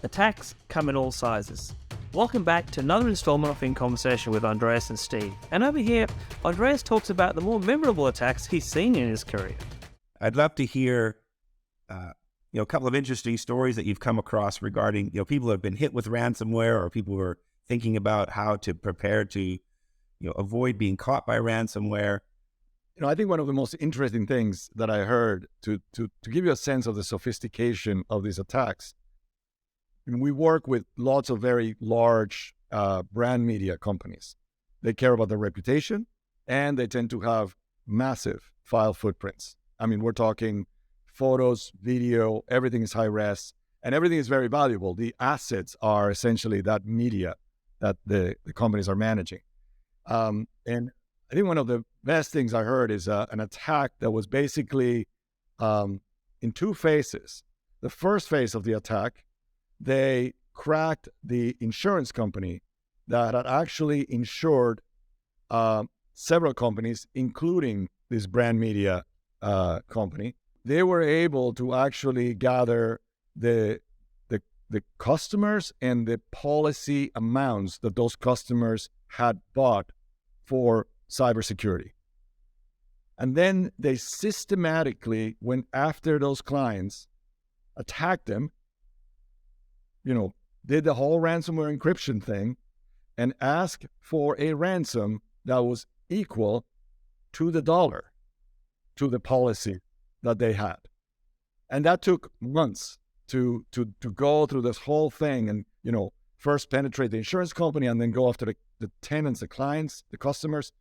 Attacks come in all sizes. Welcome back to another installment of In Conversation with Andreas and Steve. And over here, Andreas talks about the more memorable attacks he's seen in his career. I'd love to hear, a couple of interesting stories that you've come across regarding, people who have been hit with ransomware or people who are thinking about how to prepare to, avoid being caught by ransomware. I think one of the most interesting things that I heard to give you a sense of the sophistication of these attacks. We work with lots of very large brand media companies. They care about their reputation, and they tend to have massive file footprints. We're talking photos, video, everything is high res, and everything is very valuable. The assets are essentially that media that the companies are managing. And I think one of the best things I heard is an attack that was basically in two phases. The first phase of the attack, they cracked the insurance company that had actually insured several companies, including this brand media company. They were able to actually gather the customers and the policy amounts that those customers had bought for cybersecurity. And then they systematically went after those clients, attacked them, did the whole ransomware encryption thing, and asked for a ransom that was equal to the dollar, to the policy that they had. And that took months to go through this whole thing and, first penetrate the insurance company and then go after the tenants, the clients, the customers.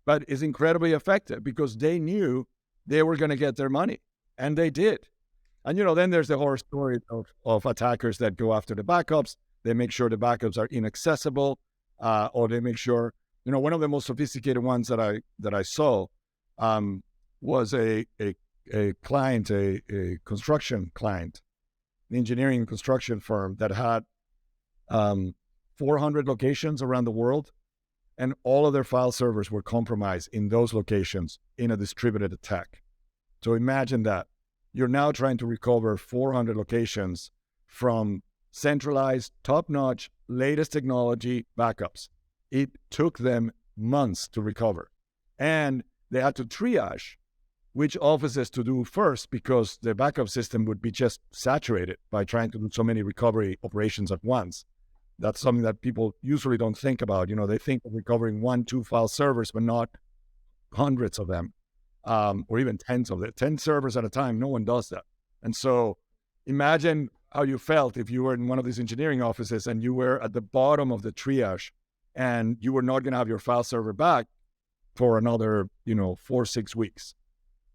But it's incredibly effective because they knew they were going to get their money, and they did. And, then there's the horror story of attackers that go after the backups. They make sure the backups are inaccessible, or they make sure, one of the most sophisticated ones that I saw was a client, a construction client, an engineering and construction firm that had 400 locations around the world, and all of their file servers were compromised in those locations in a distributed attack. So imagine that. You're now trying to recover 400 locations from centralized, top-notch, latest technology backups. It took them months to recover. And they had to triage which offices to do first because their backup system would be just saturated by trying to do so many recovery operations at once. That's something that people usually don't think about. They think of recovering 1-2 file servers, but not hundreds of them. Or even tens of them. 10 servers at a time, no one does that. And so imagine how you felt if you were in one of these engineering offices and you were at the bottom of the triage and you were not going to have your file server back for another, 4-6 weeks.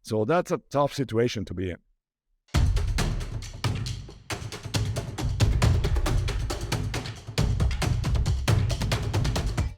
So that's a tough situation to be in.